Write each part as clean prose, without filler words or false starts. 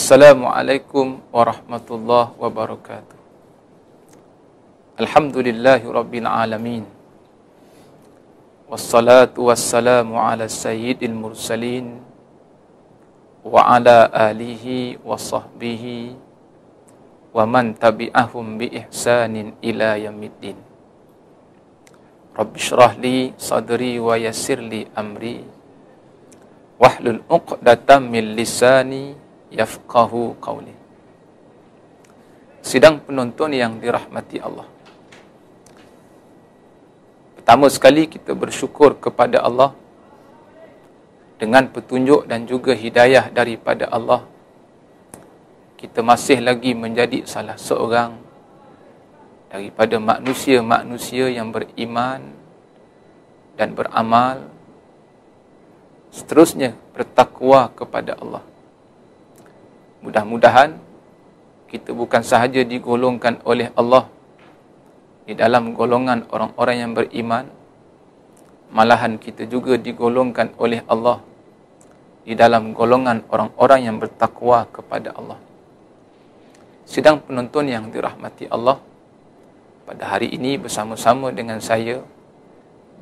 Assalamualaikum warahmatullahi wabarakatuh. Alhamdulillahi rabbil alamin. Wassalatu wassalamu ala sayyidil mursalin wa ala alihi wa sahbihi wa man tabi'ahum bi ihsanin ila yaumiddin. Rabbi shrah li sadri wa yassir li amri wahlul 'uqdatam min lisani yafqahu qawli. Sidang penonton yang dirahmati Allah, pertama sekali kita bersyukur kepada Allah dengan petunjuk dan juga hidayah daripada Allah. Kita masih lagi menjadi salah seorang daripada manusia-manusia yang beriman dan beramal, seterusnya bertakwa kepada Allah. Mudah-mudahan kita bukan sahaja digolongkan oleh Allah di dalam golongan orang-orang yang beriman, malahan kita juga digolongkan oleh Allah di dalam golongan orang-orang yang bertakwa kepada Allah. Sidang penonton yang dirahmati Allah, pada hari ini bersama-sama dengan saya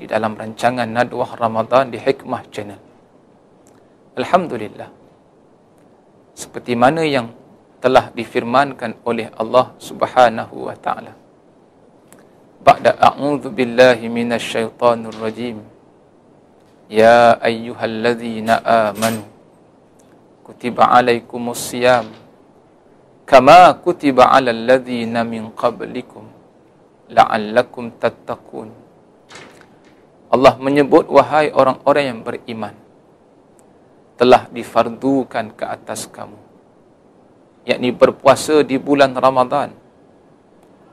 di dalam rancangan Nadwah Ramadan di Hikmah Channel. Alhamdulillah, seperti mana yang telah difirmankan oleh Allah Subhanahu wa taala. Ba'da a'udzu billahi minasy syaithanir rajim. Ya ayyuhalladzina amanu kutiba 'alaikumus shiyam kama kutiba 'alal ladzina min qablikum la'allakum tattaqun. Allah menyebut, wahai orang-orang yang beriman, telah difardukan ke atas kamu, yakni berpuasa di bulan Ramadan,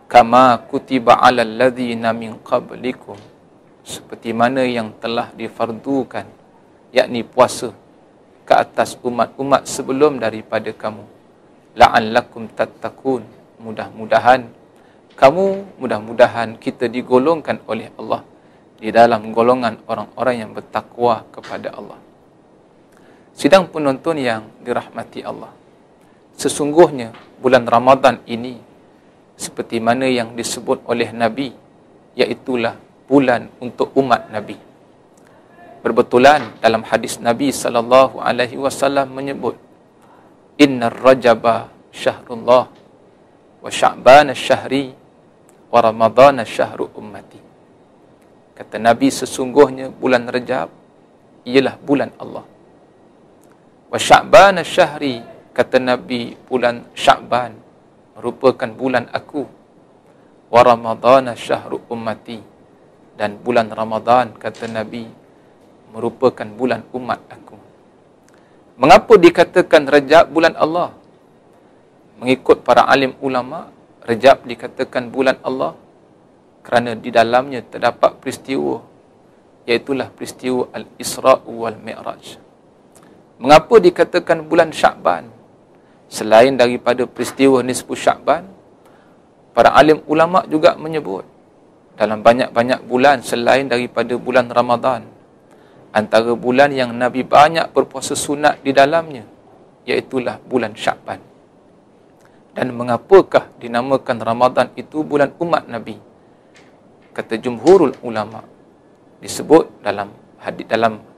kama kutiba 'alal ladzina min qablikum, seperti mana yang telah difardukan, yakni puasa ke atas umat-umat sebelum daripada kamu, la'allakum tattaqun, mudah-mudahan kita digolongkan oleh Allah di dalam golongan orang-orang yang bertakwa kepada Allah. Sidang penonton yang dirahmati Allah, sesungguhnya bulan Ramadan ini seperti mana yang disebut oleh Nabi, iaitulah bulan untuk umat Nabi. Berbetulan dalam hadis Nabi sallallahu alaihi wasallam menyebut, innar rajaba syahrullah wa sya'ban syahri wa ramadhan syahru ummati. Kata Nabi, sesungguhnya bulan Rajab ialah bulan Allah. Wa sya'ban syahri, kata Nabi, bulan Sya'ban merupakan bulan aku. Wa ramadhan syahru ummati, dan bulan Ramadan, kata Nabi, merupakan bulan umat aku. Mengapa dikatakan Rajab bulan Allah? Mengikut para alim ulama, Rajab dikatakan bulan Allah kerana di dalamnya terdapat peristiwa, iaitulah peristiwa Al-Isra' wal Mi'raj. Mengapa dikatakan bulan Sya'ban? Selain daripada peristiwa nisfu Sya'ban, para alim ulama juga menyebut dalam banyak-banyak bulan selain daripada bulan Ramadan, antara bulan yang Nabi banyak berpuasa sunat di dalamnya, iaitulah bulan Sya'ban. Dan mengapakah dinamakan Ramadan itu bulan umat Nabi? Kata jumhurul ulama, disebut dalam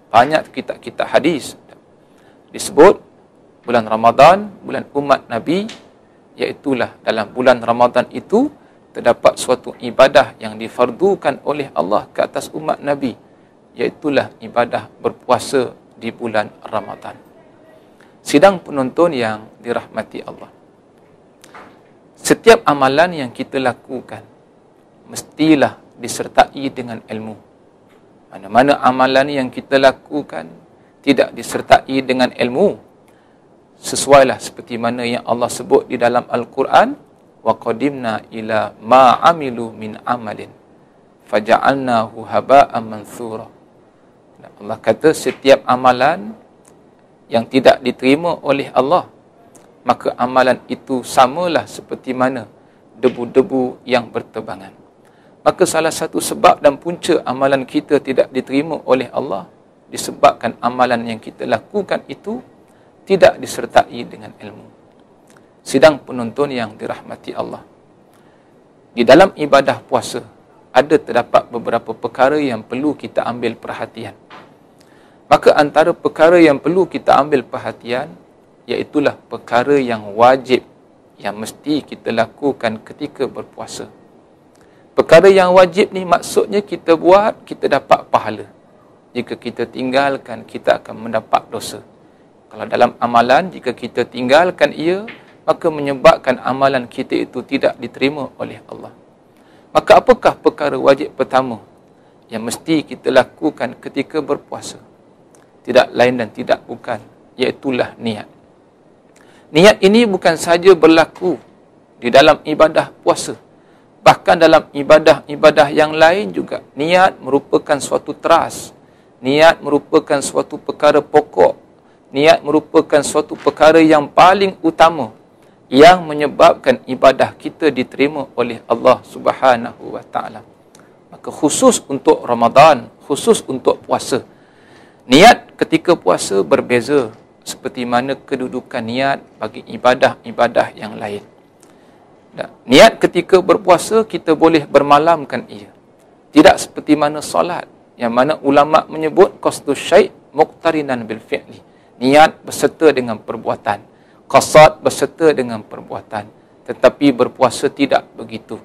banyak kitab-kitab hadis, disebut bulan Ramadan, bulan umat Nabi, iaitulah dalam bulan Ramadan itu terdapat suatu ibadah yang difardukan oleh Allah ke atas umat Nabi, iaitulah ibadah berpuasa di bulan Ramadan. Sidang penonton yang dirahmati Allah, setiap amalan yang kita lakukan mestilah disertai dengan ilmu. Mana-mana amalan yang kita lakukan tidak disertai dengan ilmu, sesuailah seperti mana yang Allah sebut di dalam Al-Quran, wa qadimna ila ma amilu min amalin faja'alnahu haba'an mansura. Allah kata, setiap amalan yang tidak diterima oleh Allah, maka amalan itu samalah seperti mana debu-debu yang berterbangan. Maka salah satu sebab dan punca amalan kita tidak diterima oleh Allah disebabkan amalan yang kita lakukan itu tidak disertai dengan ilmu. Sidang penonton yang dirahmati Allah. Di dalam ibadah puasa, ada terdapat beberapa perkara yang perlu kita ambil perhatian. Maka antara perkara yang perlu kita ambil perhatian, iaitulah perkara yang wajib, yang mesti kita lakukan ketika berpuasa. Perkara yang wajib ni maksudnya kita buat, kita dapat pahala. Jika kita tinggalkan, kita akan mendapat dosa. Kalau dalam amalan, jika kita tinggalkan ia, maka menyebabkan amalan kita itu tidak diterima oleh Allah. Maka apakah perkara wajib pertama yang mesti kita lakukan ketika berpuasa? Tidak lain dan tidak bukan, iaitulah niat. Niat ini bukan sahaja berlaku di dalam ibadah puasa. Bahkan dalam ibadah-ibadah yang lain juga, niat merupakan suatu teras. Niat merupakan suatu perkara pokok. Niat merupakan suatu perkara yang paling utama yang menyebabkan ibadah kita diterima oleh Allah Subhanahu wa taala. Maka khusus untuk Ramadan, khusus untuk puasa, niat ketika puasa berbeza seperti mana kedudukan niat bagi ibadah-ibadah yang lain. Niat ketika berpuasa kita boleh bermalamkan ia. Tidak seperti mana solat, yang mana ulama menyebut qasdus syai' muqtarinan bil fi'li. Niat berserta dengan perbuatan. Qasad berserta dengan perbuatan. Tetapi berpuasa tidak begitu.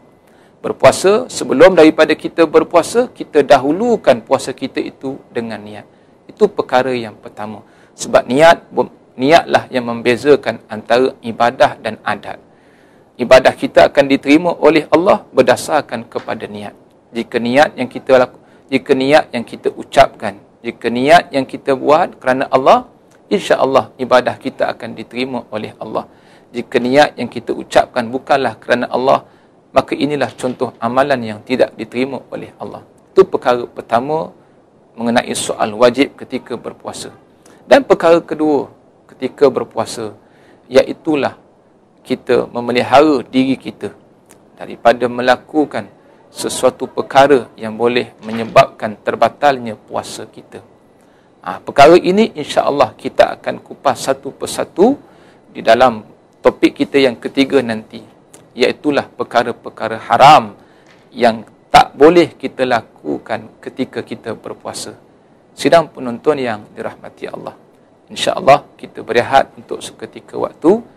Berpuasa, sebelum daripada kita berpuasa, kita dahulukan puasa kita itu dengan niat. Itu perkara yang pertama. Sebab niatlah yang membezakan antara ibadah dan adat. Ibadah kita akan diterima oleh Allah berdasarkan kepada niat. Jika niat yang kita ucapkan, jika niat yang kita buat kerana Allah, insya-Allah ibadah kita akan diterima oleh Allah. Jika niat yang kita ucapkan bukanlah kerana Allah, maka inilah contoh amalan yang tidak diterima oleh Allah. Itu perkara pertama mengenai soal wajib ketika berpuasa. Dan perkara kedua ketika berpuasa, iaitulah kita memelihara diri kita daripada melakukan sesuatu perkara yang boleh menyebabkan terbatalnya puasa kita. Perkara ini insya-Allah kita akan kupas satu persatu di dalam topik kita yang ketiga nanti, iaitulah perkara-perkara haram yang tak boleh kita lakukan ketika kita berpuasa. Sidang penonton yang dirahmati Allah, insya-Allah kita berehat untuk seketika waktu.